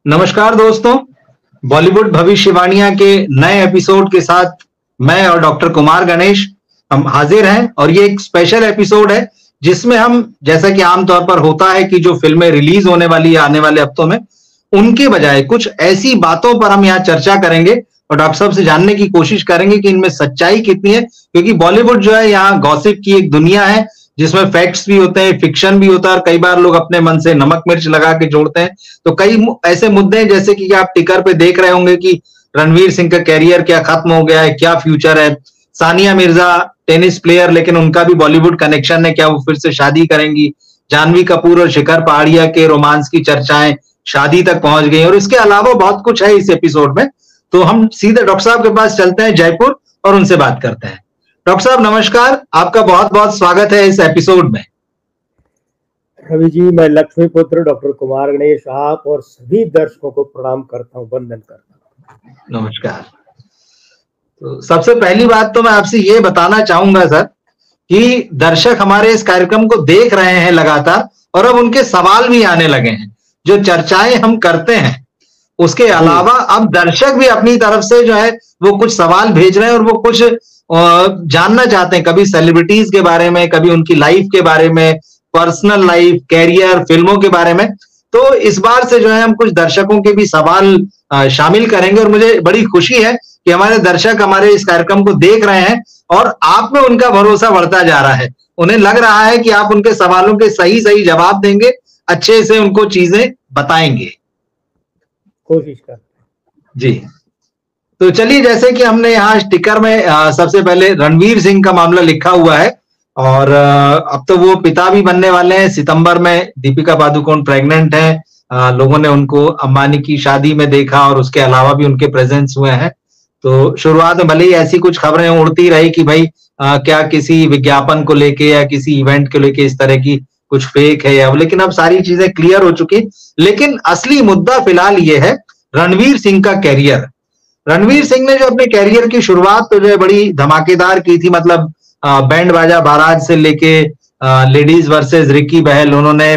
नमस्कार दोस्तों, बॉलीवुड भविष्यवाणियां के नए एपिसोड के साथ मैं और डॉक्टर कुमार गणेश हम हाजिर हैं। और ये एक स्पेशल एपिसोड है जिसमें हम, जैसा कि आमतौर पर होता है कि जो फिल्में रिलीज होने वाली है आने वाले हफ्तों में, उनके बजाय कुछ ऐसी बातों पर हम यहाँ चर्चा करेंगे और डॉक्टर साहब से जानने की कोशिश करेंगे कि इनमें सच्चाई कितनी है। क्योंकि बॉलीवुड जो है यहाँ गॉसिप की एक दुनिया है जिसमें फैक्ट्स भी होते हैं, फिक्शन भी होता है और कई बार लोग अपने मन से नमक मिर्च लगा के जोड़ते हैं। तो कई ऐसे मुद्दे हैं, जैसे कि आप टिकर पे देख रहे होंगे कि रणवीर सिंह का कैरियर क्या खत्म हो गया है, क्या फ्यूचर है। सानिया मिर्जा टेनिस प्लेयर, लेकिन उनका भी बॉलीवुड कनेक्शन है, क्या वो फिर से शादी करेंगी। जानवी कपूर और शिखर पहाड़िया के रोमांस की चर्चाएं शादी तक पहुंच गई और इसके अलावा बहुत कुछ है इस एपिसोड में। तो हम सीधे डॉक्टर साहब के पास चलते हैं जयपुर और उनसे बात करते हैं। डॉक्टर साहब नमस्कार, आपका बहुत बहुत स्वागत है इस एपिसोड में। रवि जी, मैं लक्ष्मी पुत्र डॉक्टर कुमार गणेश आप और सभी दर्शकों को प्रणाम करता हूँ, वंदन करता हूँ। नमस्कार। तो सबसे पहली बात तो मैं आपसे ये बताना चाहूंगा सर कि दर्शक हमारे इस कार्यक्रम को देख रहे हैं लगातार और अब उनके सवाल भी आने लगे हैं। जो चर्चाएं हम करते हैं उसके अलावा अब दर्शक भी अपनी तरफ से जो है वो कुछ सवाल भेज रहे हैं और वो कुछ जानना चाहते हैं, कभी सेलिब्रिटीज के बारे में, कभी उनकी लाइफ के बारे में, पर्सनल लाइफ, कैरियर, फिल्मों के बारे में। तो इस बार से जो है हम कुछ दर्शकों के भी सवाल शामिल करेंगे और मुझे बड़ी खुशी है कि हमारे दर्शक हमारे इस कार्यक्रम को देख रहे हैं और आप में उनका भरोसा बढ़ता जा रहा है। उन्हें लग रहा है कि आप उनके सवालों के सही सही जवाब देंगे, अच्छे से उनको चीजें बताएंगे। कोशिश कर जी। तो चलिए, जैसे कि हमने यहाँ स्टिकर में सबसे पहले रणवीर सिंह का मामला लिखा हुआ है और अब तो वो पिता भी बनने वाले हैं। सितंबर में दीपिका पादुकोण प्रेग्नेंट है। लोगों ने उनको अंबानी की शादी में देखा और उसके अलावा भी उनके प्रेजेंस हुए हैं। तो शुरुआत में भले ही ऐसी कुछ खबरें उड़ती रही कि भाई क्या किसी विज्ञापन को लेके या किसी इवेंट को लेके इस तरह की कुछ फेक है या, लेकिन अब सारी चीजें क्लियर हो चुकी। लेकिन असली मुद्दा फिलहाल ये है रणवीर सिंह का कैरियर। रणवीर सिंह ने जो अपने कैरियर की शुरुआत तो जो है बड़ी धमाकेदार की थी, मतलब बैंड बाजा बारात से लेके लेडीज वर्सेस रिकी बहल, उन्होंने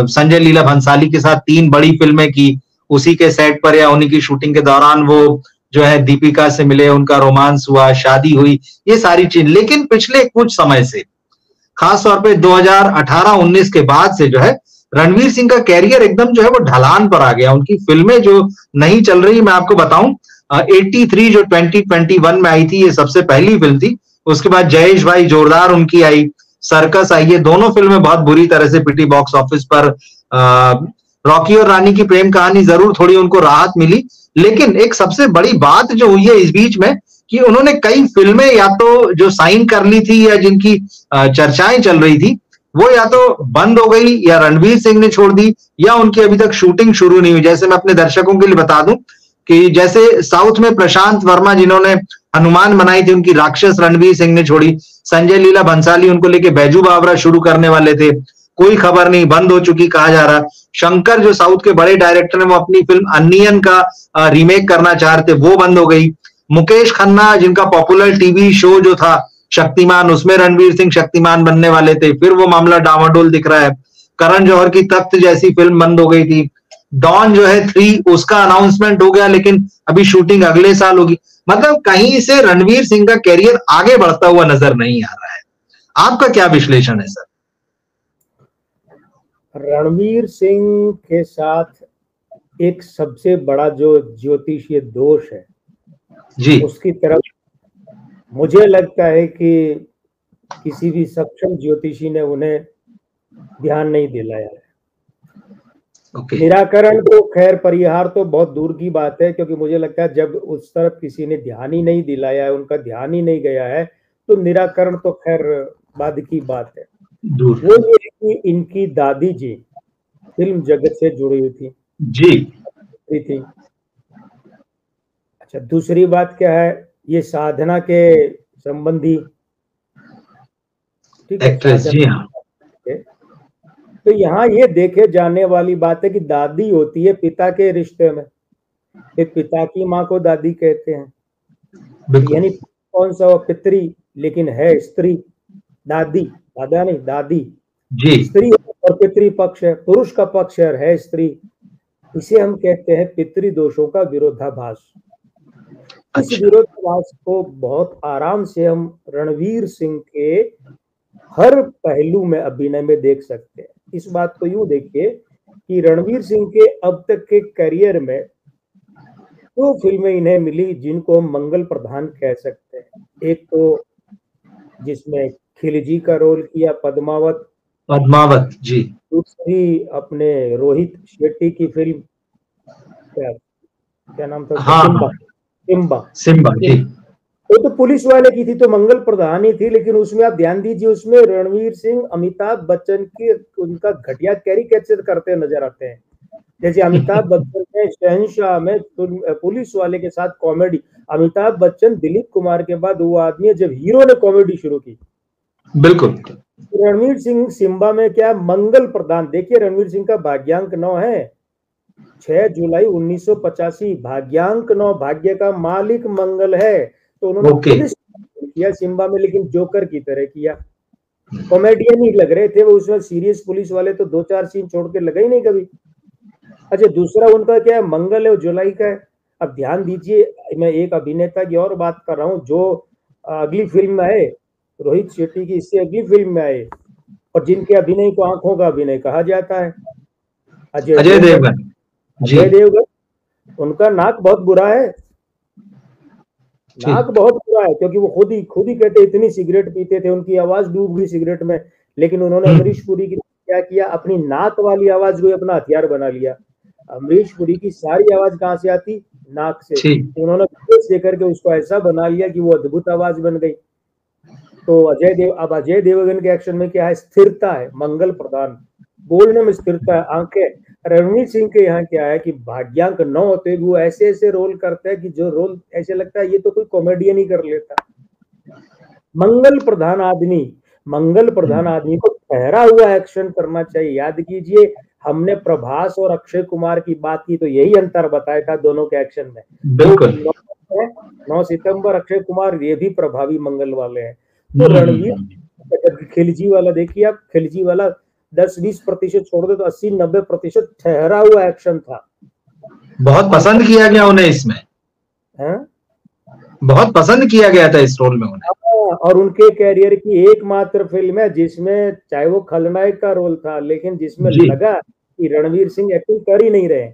संजय लीला भंसाली के साथ 3 बड़ी फिल्में की। उसी के सेट पर या उन्हीं की शूटिंग के दौरान वो जो है दीपिका से मिले, उनका रोमांस हुआ, शादी हुई, ये सारी चीज। लेकिन पिछले कुछ समय से, खास तौर पे 2018-19 के बाद से जो है रणवीर सिंह का कैरियर एकदम जो है वो ढलान पर आ गया। उनकी फिल्में जो नहीं चल रही, मैं आपको बताऊं 83 जो 2021 में आई थी, ये सबसे पहली फिल्म थी। उसके बाद जयेश भाई जोरदार उनकी आई, सर्कस आई, ये दोनों फिल्में बहुत बुरी तरह से पिटी बॉक्स ऑफिस पर। रॉकी और रानी की प्रेम कहानी जरूर थोड़ी उनको राहत मिली, लेकिन एक सबसे बड़ी बात जो हुई है इस बीच में कि उन्होंने कई फिल्में या तो जो साइन कर ली थी या जिनकी चर्चाएं चल रही थी वो या तो बंद हो गई या रणवीर सिंह ने छोड़ दी या उनकी अभी तक शूटिंग शुरू नहीं हुई। जैसे मैं अपने दर्शकों के लिए बता दूं कि जैसे साउथ में प्रशांत वर्मा जिन्होंने हनुमान बनाई थी, उनकी राक्षस रणवीर सिंह ने छोड़ी। संजय लीला भंसाली उनको लेके बैजू बावरा शुरू करने वाले थे, कोई खबर नहीं, बंद हो चुकी कहा जा रहा। शंकर जो साउथ के बड़े डायरेक्टर हैं, वो अपनी फिल्म अन्नियन का रीमेक करना चाह रहे थे, वो बंद हो गई। मुकेश खन्ना जिनका पॉपुलर टीवी शो जो था शक्तिमान, उसमें रणवीर सिंह शक्तिमान बनने वाले थे, फिर वो मामला डामाडोल दिख रहा है। करण जौहर की तख्त जैसी फिल्म बंद हो गई थी। डॉन जो है 3 उसका अनाउंसमेंट हो गया, लेकिन अभी शूटिंग अगले साल होगी। मतलब कहीं से रणवीर सिंह का कैरियर आगे बढ़ता हुआ नजर नहीं आ रहा है। आपका क्या विश्लेषण है सर? रणवीर सिंह के साथ एक सबसे बड़ा जो ज्योतिषीय दोष है जी, उसकी तरफ मुझे लगता है कि किसी भी सक्षम ज्योतिषी ने उन्हें ध्यान नहीं दिलाया है। निराकरण तो खैर, परिहार तो बहुत दूर की बात है, क्योंकि मुझे लगता है जब उस तरफ किसी ने ध्यान ही नहीं दिलाया है, उनका ध्यान ही नहीं गया है, तो निराकरण तो खैर बाद की बात है। वो ये कि इनकी दादी जी फिल्म जगत से जुड़ी हुई थी जी। अच्छा, दूसरी बात क्या है, ये साधना के संबंधी, ठीक है, एक्ट्रेस जी हाँ। तो यहाँ ये देखे जाने वाली बात है कि दादी होती है पिता के रिश्ते में, फिर पिता की माँ को दादी कहते हैं, यानी कौन सा वो पितरी, लेकिन है स्त्री। दादी, दादा नहीं, दादी जी। स्त्री और पितरी पक्ष है, पुरुष का पक्ष है स्त्री। इसे हम कहते हैं पितृदोषों का विरोधाभास। इस विरोधाभास को बहुत आराम से हम रणवीर सिंह के हर पहलू में अभिनय में देख सकते हैं। इस बात को यूं देखिए कि रणवीर सिंह के अब तक के करियर में दो फिल्में इन्हें मिली जिनको हम मंगल प्रधान कह सकते हैं। एक तो जिसमें खिलजी का रोल किया पद्मावत जी, दूसरी अपने रोहित शेट्टी की फिल्म क्या नाम था उसका? हाँ, सिम्बा जी। वो तो पुलिस वाले की थी, तो मंगल प्रधान ही थी, लेकिन उसमें आप ध्यान दीजिए उसमें रणवीर सिंह अमिताभ बच्चन की उनका घटिया कैरिकेचर करते नजर आते हैं। जैसे अमिताभ बच्चन ने शहंशाह में पुलिस वाले के साथ कॉमेडी, अमिताभ बच्चन दिलीप कुमार के बाद वो आदमी है जब हीरो ने कॉमेडी शुरू की। बिल्कुल। रणवीर सिंह सिम्बा में क्या मंगल प्रधान, देखिए रणवीर सिंह का भाग्यांक 9 है, 6 जुलाई 1985, भाग्यांक 9, भाग्य का मालिक मंगल है। तो उन्होंने किया सिम्बा में, लेकिन जोकर की तरह किया, कॉमेडियन ही लग रहे थे वो उसमें, सीरियस पुलिस वाले तो 2-4 सीन छोड़ के लगे ही नहीं कभी। अच्छा, दूसरा उनका क्या है, मंगल है, जुलाई का है। अब ध्यान दीजिए, मैं एक अभिनेता की और बात कर रहा हूँ जो अगली फिल्म में आए, रोहित शेट्टी की इससे अगली फिल्म में आए, और जिनके अभिनय को आंखों का अभिनय कहा जाता है, अजय देवगन। अजय देवगन, उनका नाक बहुत बुरा है, नाक बहुत बुरा है, क्योंकि वो खुद ही कहते इतनी सिगरेट पीते थे, उनकी आवाज डूब गई सिगरेट में, लेकिन उन्होंने अमरीश पुरी की क्या किया, अपनी नाक वाली आवाज को अपना हथियार बना लिया। अमरीश पुरी की सारी आवाज कहाँ से आती? नाक से। उन्होंने लेकर के उसको ऐसा बना लिया कि वो अद्भुत आवाज बन गई। तो अब अजय देवगन के एक्शन में क्या है? स्थिरता है, मंगल प्रधान, बोलने में स्थिरता है, आंखें। रणवीर सिंह के यहाँ क्या है कि भाग्यांक 9 होते वो ऐसे ऐसे रोल करते हैं कि जो रोल ऐसे लगता है ये तो कोई कॉमेडियन ही कर लेता। मंगल प्रधान आदमी को ठहरा हुआ एक्शन करना चाहिए। याद कीजिए, हमने प्रभास और अक्षय कुमार की बात की तो यही अंतर बताया था दोनों के एक्शन में। बिल्कुल। 9 सितंबर अक्षय कुमार ये भी प्रभावी मंगल वाले हैं। तो रणवीर खिलजी वाला देखिए आप, खिलजी वाला 10-20% छोड़ दे तो 80-90% ठहरा हुआ एक्शन था। बहुत पसंद किया गया उन्हें इसमें, बहुत पसंद किया गया था इस रोल में उन्हें। और उनके कैरियर की एकमात्र फिल्म है जिसमें चाहे वो खलनायक का रोल था, लेकिन जिसमें लगा कि रणवीर सिंह एक्टिंग कर ही नहीं रहे,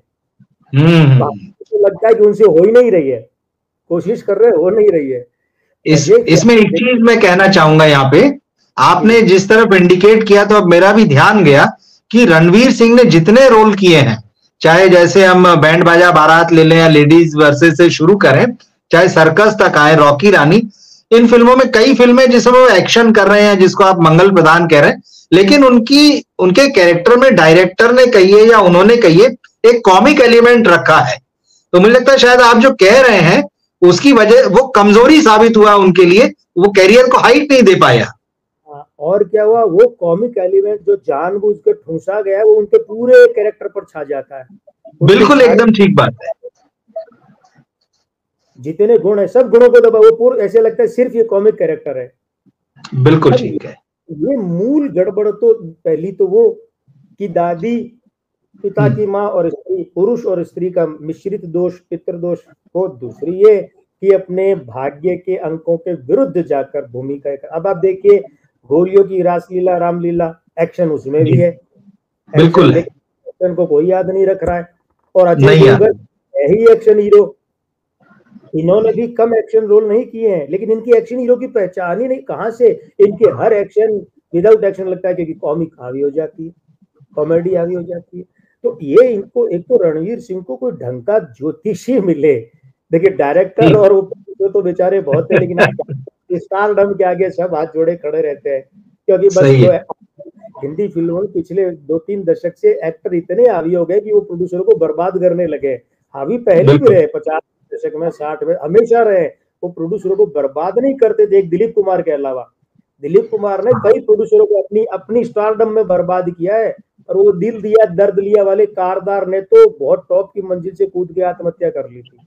तो लगता है कि उनसे हो ही नहीं रही है, कोशिश कर रहे हो नहीं रही है। इसमें एक चीज मैं कहना चाहूंगा यहाँ पे, आपने जिस तरफ इंडिकेट किया तो अब मेरा भी ध्यान गया कि रणवीर सिंह ने जितने रोल किए हैं, चाहे जैसे हम बैंड बाजा बारात ले लें या लेडीज वर्सेस से शुरू करें, चाहे सर्कस तक आए, रॉकी रानी, इन फिल्मों में कई फिल्में जिसमें वो एक्शन कर रहे हैं जिसको आप मंगल प्रधान कह रहे हैं, लेकिन उनके कैरेक्टर में डायरेक्टर ने कहिए या उन्होंने कहिए एक कॉमिक एलिमेंट रखा है। तो मुझे लगता है शायद आप जो कह रहे हैं उसकी वजह वो कमजोरी साबित हुआ उनके लिए, वो कैरियर को हाइट नहीं दे पाया। और क्या हुआ, वो कॉमिक एलिमेंट जो जानबूझ के ठूंसा गया है वो उनके पूरे कैरेक्टर पर छा जाता है। बिल्कुल, एकदम ठीक बात है। जितने गुण है सब गुणों को दबा, वो पूरा ऐसे लगता है सिर्फ ये कॉमिक कैरेक्टर है। बिल्कुल ठीक है। ये मूल गड़बड़ तो पहली तो वो कि दादी, पिता की माँ और स्त्री, पुरुष और स्त्री का मिश्रित दोष, पितृदोष को, दूसरी ये कि अपने भाग्य के अंकों के विरुद्ध जाकर भूमिका। अब आप देखिए गोलियों की रासलीला, रामलीला, एक्शन उसमें भी है, बिल्कुल है, एक्शन को कोई याद नहीं रख रहा है। और अजय देवगन ही एक्शन हीरो, इन्होंने भी कम एक्शन रोल नहीं किए हैं, लेकिन इनकी एक्शन हीरो की पहचान ही नहीं, कहां से इनके हर एक्शन विदाउट एक्शन लगता है, क्योंकि कॉमिक हावी हो जाती है, कॉमेडी हावी हो जाती है। तो ये इनको, एक तो रणवीर सिंह को कोई ढंग का ज्योतिषी मिले, देखिए डायरेक्टर और वो तो बेचारे बहुत है, लेकिन स्टारडम के आगे सब हाथ जोड़े खड़े रहते हैं, क्योंकि बस हिंदी फिल्मों में पिछले 2-3 दशक से एक्टर इतने हावी हो गए कि वो प्रोड्यूसरों को बर्बाद करने लगे। हावी पहले भी रहे, 50 दशक में, 60 में हमेशा रहे, वो प्रोड्यूसरों को बर्बाद नहीं करते थे, एक दिलीप कुमार के अलावा। दिलीप कुमार ने कई प्रोड्यूसरों को अपनी स्टारडम में बर्बाद किया है, और वो दिल दिया दर्द लिया वाले कारदार ने तो बहुत टॉप की मंजिल से कूद के आत्महत्या कर ली थी।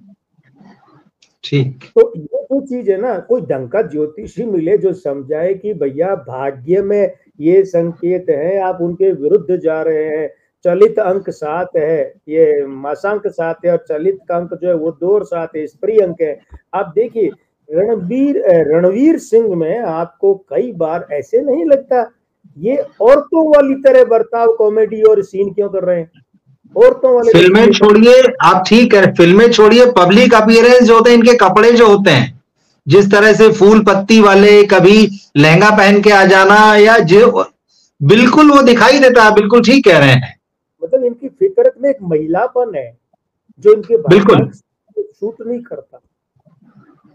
ठीक। तो ये तो चीज है ना, कोई ढंग का ज्योतिषी मिले जो समझाए कि भैया भाग्य में ये संकेत है, आप उनके विरुद्ध जा रहे हैं, चलित अंक 7 है, ये मासांक 7 है, और चलित का अंक जो है वो 2 और 7 है, स्त्री अंक है। आप देखिए रणवीर सिंह में आपको कई बार ऐसे नहीं लगता ये औरतों वाली तरह बर्ताव कॉमेडी और सीन क्यों कर रहे हैं? औरतों वाले फिल्में छोड़िए, आप ठीक है, फिल्में छोड़िए, पब्लिक अपीयरेंस जो होते हैं, इनके कपड़े जो होते हैं, जिस तरह से फूल पत्ती वाले, कभी लहंगा पहन के आ जाना, या जो बिल्कुल वो दिखाई देता है। बिल्कुल ठीक कह रहे हैं, मतलब इनकी फितरत में एक महिलापन है जो इनके बिल्कुल सूट नहीं करता।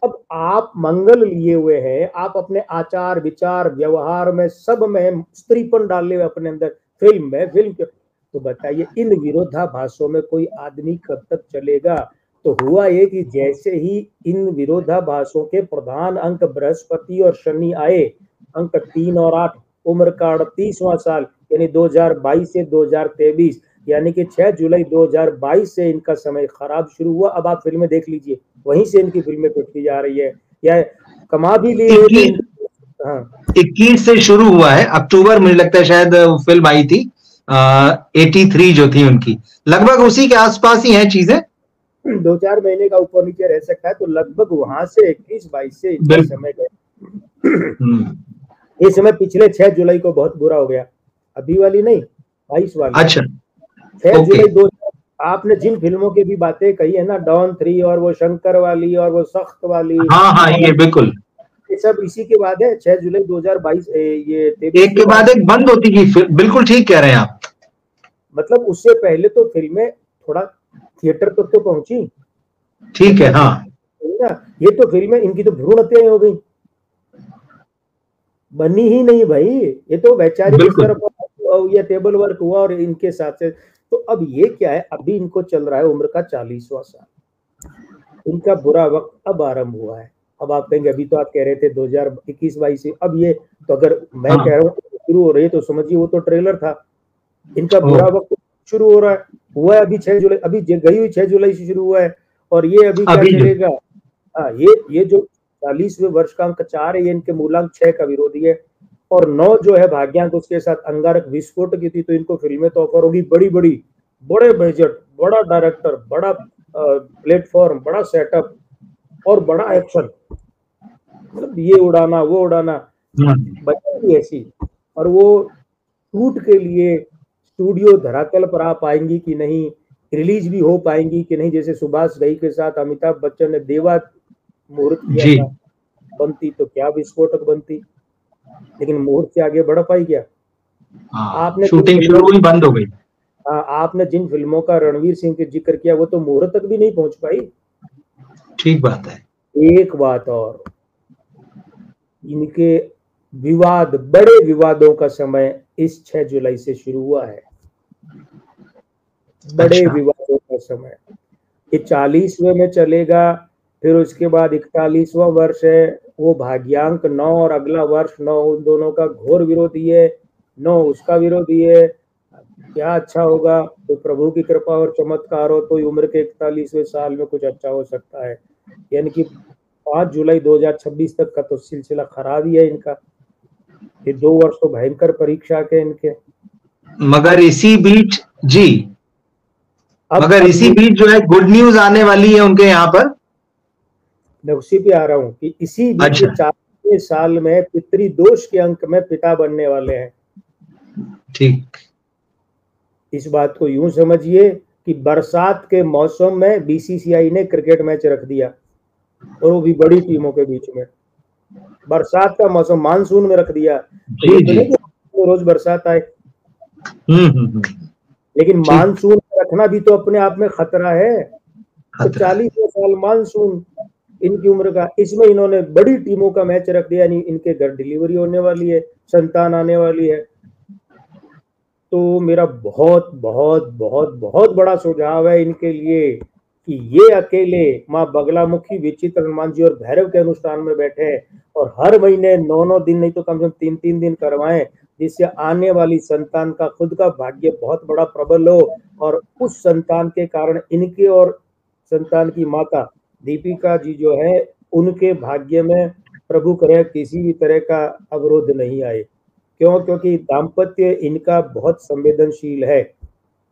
अब आप मंगल लिए हुए हैं, आप अपने आचार विचार व्यवहार में सब में स्त्रीपन डाले हुए अपने अंदर, फिल्म के, तो बताइए इन विरोधाभासों में कोई आदमी कब तक चलेगा? तो हुआ ये कि जैसे ही इन विरोधाभासों के प्रधान अंक बृहस्पति और शनि आए, अंक 3 और 8, उम्र का 38वां साल, यानी 2022 से 2023, यानी कि 6 जुलाई 2022 से इनका समय खराब शुरू हुआ। अब आप फिल्में देख लीजिए, वहीं से इनकी फिल्में पिटती जा रही है, या कमा भी ली है। 21 से शुरू हुआ है, अक्टूबर मुझे लगता है शायद फिल्म आई थी 83 जो थी उनकी, लगभग उसी के आसपास ही है चीजें, 2-4 महीने का ऊपर नीचे रह सकता है, तो लगभग वहां से 21-22 से इनका समय गया। ये समय पिछले 6 जुलाई को बहुत बुरा हो गया, अभी वाली नहीं, 22 वाली। अच्छा, 6 जुलाई 2000, आपने जिन फिल्मों की भी बातें कही है ना, डॉन 3 और वो शंकर वाली और वो सख्त वाली, हाँ, ये बिल्कुल, ये सब इसी के बाद है। 6 जुलाई 2022 ये एक के बाद एक बंद होती थी, बिल्कुल ठीक कह रहे हैं आप। मतलब उससे पहले तो फिल्में थोड़ा थिएटर तक तो पहुंची, ठीक है, हाँ। ये तो फिल्में इनकी तो भ्रूण हत्याएं हो गई, बनी ही नहीं भाई। ये तो वैचारिक स्तर पर ये टेबल वर्क हुआ और इनके साथ से, तो अब ये क्या है, अभी इनको चल रहा है उम्र का 40वां साल, इनका बुरा वक्त अब आरंभ हुआ है। अब आप कहेंगे अभी तो आप कह रहे थे 2021-22 से, अब ये तो अगर मैं कह रहा हूँ शुरू हो रही है तो समझिए वो तो ट्रेलर था, इनका बुरा वक्त शुरू हो रहा है, हुआ है अभी 6 जुलाई, अभी गई हुई 6 जुलाई से शुरू हुआ है, और ये अभी क्या चलेगा। हाँ, ये जो 40वें वर्ष का अंक 4 है, ये इनके मूलांक 6 का विरोधी है, और 9 जो है भाग्यांक उसके साथ अंगारक विस्फोट की थी, तो इनको फिल्में तो ऑफर होगी बड़ी बड़ी, बड़े बजट, बड़ा डायरेक्टर, बड़ा प्लेटफॉर्म, बड़ा सेटअप और बड़ा एक्शन, मतलब ये उड़ाना वो उड़ाना, बचेगी ऐसी। और वो शूट के लिए स्टूडियो धरातल पर आ पाएंगी कि नहीं, रिलीज भी हो पाएंगी कि नहीं, जैसे सुभाष घई के साथ अमिताभ बच्चन ने देवा मुहूर्त किया था, बनती तो क्या विस्फोटक बनती, लेकिन मुहूर्त से आगे बढ़ पाई क्या? आपने शूटिंग शुरू हुई, बंद हो गई। आपने जिन फिल्मों का रणवीर सिंह के जिक्र किया वो तो मुहूर्त तक भी नहीं पहुंच पाई। ठीक बात है। एक बात और, इनके विवाद, बड़े विवादों का समय इस 6 जुलाई से शुरू हुआ है, बड़े विवादों का समय। ये 40वें में चलेगा, फिर उसके बाद 41वां वर्ष है, वो भाग्यांक 9 और अगला वर्ष 9, उन दोनों का घोर विरोधी है, 9 उसका विरोधी है। क्या अच्छा होगा? तो प्रभु की कृपा और चमत्कार हो तो उम्र के 41वें साल में कुछ अच्छा हो सकता है, यानी कि 5 जुलाई 2026 तक का तो सिलसिला खराब ही है इनका। ये 2 वर्ष तो भयंकर परीक्षा के इनके। मगर इसी बीच जी, मगर इसी बीच जो है गुड न्यूज आने वाली है उनके यहाँ पर, मैं उसी पे आ रहा हूँ कि इसी बीच 40वें साल में पितृदोष के अंक में पिता बनने वाले हैं। ठीक, इस बात को यूं समझिए कि बरसात के मौसम में बीसीसीआई ने क्रिकेट मैच रख दिया, और वो भी बड़ी टीमों के बीच में, बरसात का मौसम मानसून में रख दिया। तो नहीं कि रोज बरसात आए, लेकिन मानसून रखना भी तो अपने आप में खतरा है। तो 40वें साल मानसून इनकी उम्र का, इसमें इन्होंने बड़ी टीमों का मैच रख दिया, यानी इनके घर डिलीवरी होने वाली है, संतान आने वाली है। तो मेरा बहुत बहुत बहुत बहुत बड़ा सुझाव है इनके लिए कि ये अकेले माँ बगलामुखी, विचित्र हनुमान जी और भैरव के अनुष्ठान में बैठे और हर महीने 9-9 दिन नहीं तो कम से कम 3-3 दिन करवाएं, जिससे आने वाली संतान का खुद का भाग्य बहुत बड़ा प्रबल हो, और उस संतान के कारण इनके और संतान की माता दीपिका जी जो है उनके भाग्य में प्रभु करे किसी भी तरह का अवरोध नहीं आए। क्यों? क्योंकि दाम्पत्य इनका बहुत संवेदनशील है,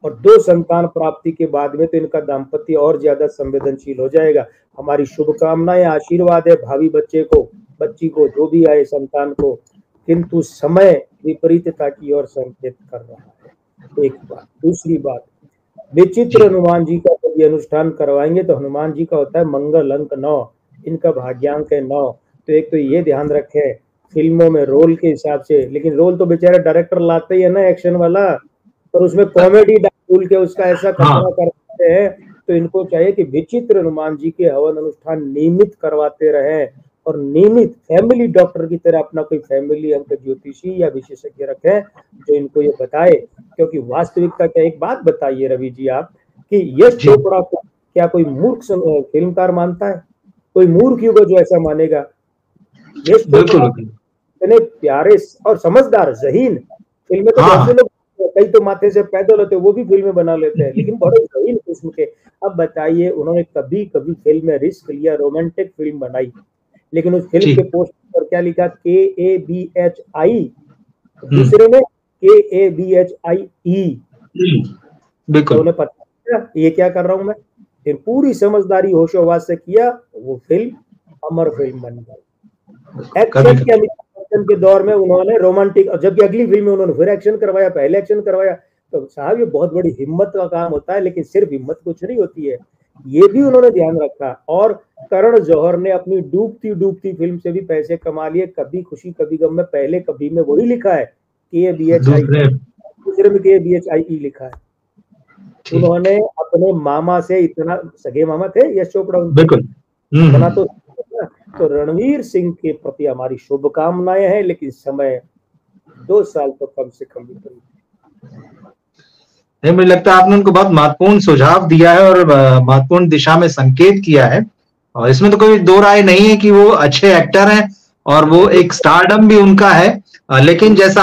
और 2 संतान प्राप्ति के बाद में तो इनका दाम्पत्य और ज्यादा संवेदनशील हो जाएगा। हमारी शुभकामनाएं, आशीर्वाद है भावी बच्चे को, बच्ची को, जो भी आए संतान को, किंतु समय विपरीतता की ओर संकेत कर रहा है। एक बात। दूसरी बात, विचित्र हनुमान जी का जब ये अनुष्ठान करवाएंगे तो हनुमान जी का होता है मंगल अंक 9, इनका भाग्यांक है 9। तो एक तो ये ध्यान रखे फिल्मों में रोल के हिसाब से, लेकिन रोल तो बेचारे डायरेक्टर लाते ही है ना एक्शन वाला, और उसमें कॉमेडी डाल के उसका ऐसा खतरा करते हैं। तो इनको चाहिए कि विचित्र हनुमान जी के हवन अनुष्ठान नियमित करवाते रहे, और नियमित फैमिली डॉक्टर की तरह अपना कोई फैमिली अंक ज्योतिषी या विशेषज्ञ रखें जो इनको ये बताए। क्योंकि वास्तविकता क्या, एक बात बताइए रवि जी आप, कि यश चोपड़ा को क्या कोई मूर्ख फिल्मकार मानता है? कोई मूर्ख युग जो ऐसा मानेगा? यश चोपड़ा इतने प्यारे और समझदार ज़हीन, फिल्में तो ऐसे लोग कई तो माथे से पैदल होते वो भी फिल्में बना लेते हैं, लेकिन बड़े ज़हीन किस्म के। अब बताइए, उन्होंने कभी कभी फिल्म में रिस्क लिया, रोमांटिक फिल्म बनाई, लेकिन उस फिल्म के पोस्टर पर क्या लिखा? KABHI, दूसरे में KABHIE। बिल्कुल, उन्हें पता ये क्या कर रहा हूं मैं। फिर पूरी समझदारी होशोहवास से किया, वो फिल्म अमर फिल्म बन गई। एक्शन के दौर में उन्होंने रोमांटिक, और जबकि अगली फिल्म में उन्होंने फिर एक्शन करवाया, पहले एक्शन करवाया। तो साहब ये बहुत बड़ी हिम्मत का काम होता है, लेकिन सिर्फ हिम्मत कुछ नहीं होती है, ये भी उन्होंने ध्यान रखा। और करण जौहर ने अपनी डूबती डूबती फिल्म से भी पैसे कमा लिए, कभी खुशी कभी गम में पहले कभी में वही लिखा है KABHI, दूसरे में KABHIE लिखा है। उन्होंने अपने मामा से इतना, सगे मामा थे यश चोपड़ा, बिल्कुल बना। तो रणवीर सिंह के प्रति हमारी शुभकामनाएं हैं, लेकिन समय 2 साल तो कम से कम नहीं, मुझे लगता है आपने उनको बहुत महत्वपूर्ण सुझाव दिया है और महत्वपूर्ण दिशा में संकेत किया है, और इसमें तो कोई दो राय नहीं है कि वो अच्छे एक्टर हैं और वो एक स्टारडम भी उनका है। लेकिन जैसा